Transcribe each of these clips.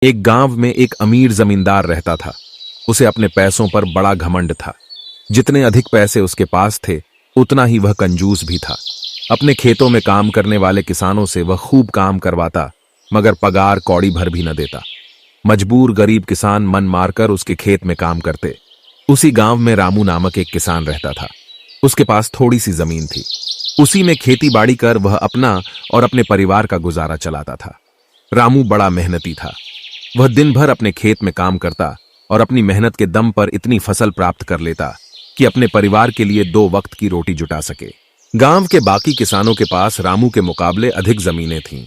एक गांव में एक अमीर जमींदार रहता था। उसे अपने पैसों पर बड़ा घमंड था। जितने अधिक पैसे उसके पास थे उतना ही वह कंजूस भी था। अपने खेतों में काम करने वाले किसानों से वह खूब काम करवाता, मगर पगार कौड़ी भर भी न देता। मजबूर गरीब किसान मन मारकर उसके खेत में काम करते। उसी गांव में रामू नामक एक किसान रहता था। उसके पास थोड़ी सी जमीन थी। उसी में खेती बाड़ी कर वह अपना और अपने परिवार का गुजारा चलाता था। रामू बड़ा मेहनती था। वह दिन भर अपने खेत में काम करता और अपनी मेहनत के दम पर इतनी फसल प्राप्त कर लेता कि अपने परिवार के लिए 2 वक्त की रोटी जुटा सके। गांव के बाकी किसानों के पास रामू के मुकाबले अधिक जमीनें थीं।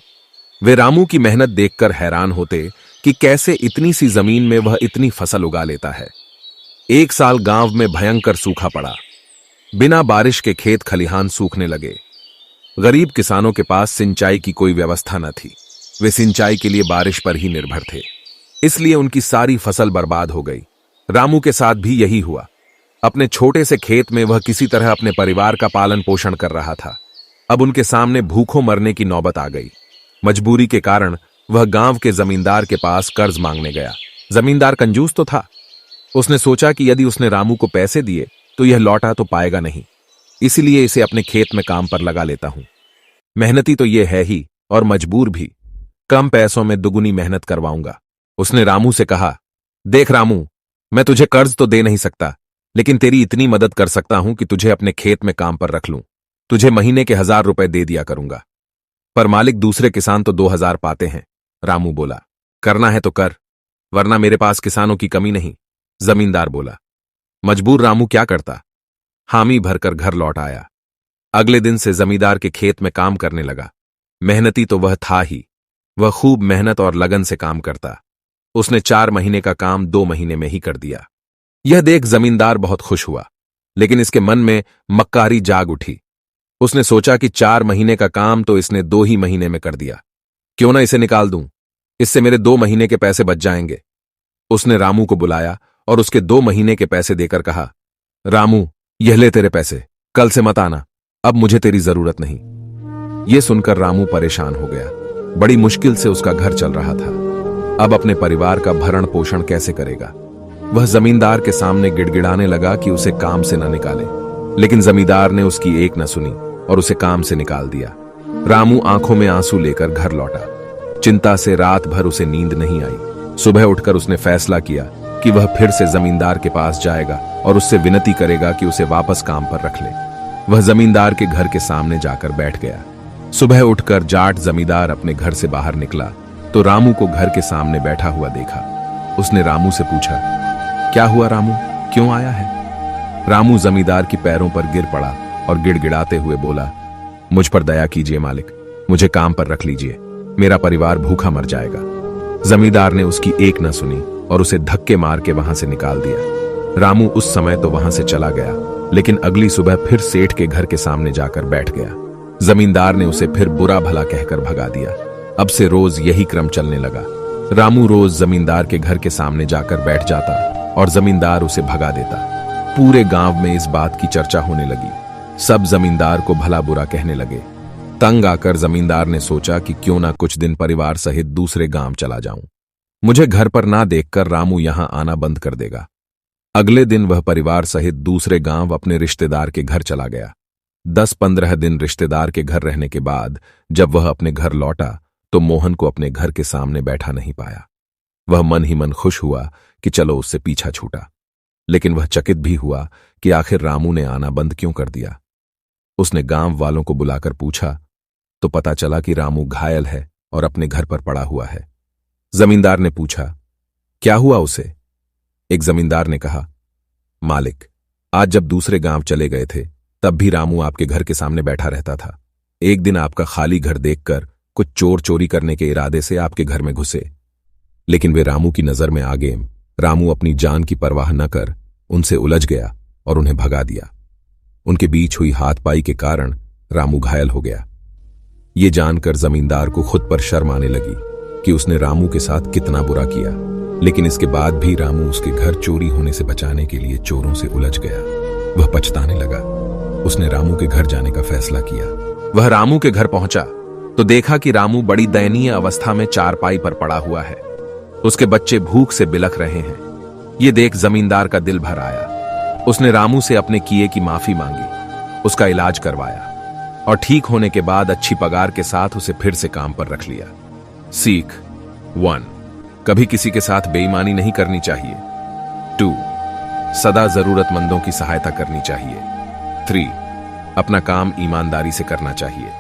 वे रामू की मेहनत देखकर हैरान होते कि कैसे इतनी सी जमीन में वह इतनी फसल उगा लेता है। एक साल गांव में भयंकर सूखा पड़ा। बिना बारिश के खेत खलिहान सूखने लगे। गरीब किसानों के पास सिंचाई की कोई व्यवस्था न थी। वे सिंचाई के लिए बारिश पर ही निर्भर थे, इसलिए उनकी सारी फसल बर्बाद हो गई। रामू के साथ भी यही हुआ। अपने छोटे से खेत में वह किसी तरह अपने परिवार का पालन पोषण कर रहा था। अब उनके सामने भूखों मरने की नौबत आ गई। मजबूरी के कारण वह गांव के जमींदार के पास कर्ज मांगने गया। जमींदार कंजूस तो था। उसने सोचा कि यदि उसने रामू को पैसे दिए तो यह लौटा तो पाएगा नहीं, इसीलिए इसे अपने खेत में काम पर लगा लेता हूं। मेहनती तो यह है ही और मजबूर भी। कम पैसों में दुगुनी मेहनत करवाऊंगा। उसने रामू से कहा, देख रामू, मैं तुझे कर्ज तो दे नहीं सकता, लेकिन तेरी इतनी मदद कर सकता हूं कि तुझे अपने खेत में काम पर रख लूं। तुझे महीने के 1000 रुपए दे दिया करूंगा। पर मालिक, दूसरे किसान तो 2000 पाते हैं। रामू बोला, करना है तो कर, वरना मेरे पास किसानों की कमी नहीं। जमींदार बोला। मजबूर रामू क्या करता, हामी भरकर घर लौट आया। अगले दिन से जमींदार के खेत में काम करने लगा। मेहनती तो वह था ही। वह खूब मेहनत और लगन से काम करता। उसने 4 महीने का काम 2 महीने में ही कर दिया। यह देख जमींदार बहुत खुश हुआ, लेकिन इसके मन में मक्कारी जाग उठी। उसने सोचा कि 4 महीने का काम तो इसने 2 ही महीने में कर दिया। क्यों ना इसे निकाल दूं, इससे मेरे 2 महीने के पैसे बच जाएंगे। उसने रामू को बुलाया और उसके 2 महीने के पैसे देकर कहा, रामू, यह ले तेरे पैसे, कल से मत आना, अब मुझे तेरी जरूरत नहीं। यह सुनकर रामू परेशान हो गया। बड़ी मुश्किल से उसका घर चल रहा था। अब अपने परिवार का भरण पोषण कैसे करेगा। वह जमींदार के सामने गिड़गिड़ाने लगा कि उसे काम से न निकाले, लेकिन जमींदार ने उसकी एक न सुनी और उसे काम से निकाल दिया। रामू आंखों में आंसू लेकर घर लौटा। चिंता से रात भर उसे नींद नहीं आई। सुबह उठकर उसने फैसला किया कि वह फिर से जमींदार के पास जाएगा और उससे विनती करेगा कि उसे वापस काम पर रख ले। वह जमींदार के घर के सामने जाकर बैठ गया। सुबह उठकर जाट जमींदार अपने घर से बाहर निकला तो रामू को घर के सामने बैठा हुआ देखा। उसने रामू से पूछा, क्या हुआ रामू, क्यों आया है? रामू जमींदार की पैरों पर गिर पड़ा और गिड़गिड़ाते हुए बोला, मुझ पर दया कीजिए मालिक, मुझे काम पर रख लीजिए, मेरा परिवार भूखा मर जाएगा। जमींदार ने उसकी एक न सुनी और उसे धक्के मार के वहां से निकाल दिया। रामू उस समय तो वहां से चला गया, लेकिन अगली सुबह फिर सेठ के घर के सामने जाकर बैठ गया। जमींदार ने उसे फिर बुरा भला कहकर भगा दिया। अब से रोज यही क्रम चलने लगा। रामू रोज जमींदार के घर के सामने जाकर बैठ जाता और जमींदार उसे भगा देता। पूरे गांव में इस बात की चर्चा होने लगी। सब जमींदार को भला बुरा कहने लगे। तंग आकर जमींदार ने सोचा कि क्यों ना कुछ दिन परिवार सहित दूसरे गांव चला जाऊं। मुझे घर पर ना देखकर रामू यहां आना बंद कर देगा। अगले दिन वह परिवार सहित दूसरे गांव अपने रिश्तेदार के घर चला गया। 10-15 दिन रिश्तेदार के घर रहने के बाद जब वह अपने घर लौटा तो मोहन को अपने घर के सामने बैठा नहीं पाया। वह मन ही मन खुश हुआ कि चलो उससे पीछा छूटा, लेकिन वह चकित भी हुआ कि आखिर रामू ने आना बंद क्यों कर दिया। उसने गांव वालों को बुलाकर पूछा तो पता चला कि रामू घायल है और अपने घर पर पड़ा हुआ है। जमींदार ने पूछा, क्या हुआ उसे? एक जमींदार ने कहा, मालिक, आज जब दूसरे गांव चले गए थे तब भी रामू आपके घर के सामने बैठा रहता था। एक दिन आपका खाली घर देखकर कुछ चोर चोरी करने के इरादे से आपके घर में घुसे, लेकिन वे रामू की नजर में आ गए। रामू अपनी जान की परवाह न कर उनसे उलझ गया और उन्हें भगा दिया। उनके बीच हुई हाथपाई के कारण रामू घायल हो गया। ये जानकर जमींदार को खुद पर शर्म आने लगी कि उसने रामू के साथ कितना बुरा किया, लेकिन इसके बाद भी रामू उसके घर चोरी होने से बचाने के लिए चोरों से उलझ गया। वह पछताने लगा। उसने रामू के घर जाने का फैसला किया। वह रामू के घर पहुंचा तो देखा कि रामू बड़ी दयनीय अवस्था में चारपाई पर पड़ा हुआ है। उसके बच्चे भूख से बिलख रहे हैं। ये देख जमींदार का दिल भर आया। उसने रामू से अपने किए की माफी मांगी, उसका इलाज करवाया और ठीक होने के बाद अच्छी पगार के साथ उसे फिर से काम पर रख लिया। सीख 1, कभी किसी के साथ बेईमानी नहीं करनी चाहिए। 2, सदा जरूरतमंदों की सहायता करनी चाहिए। 3, अपना काम ईमानदारी से करना चाहिए।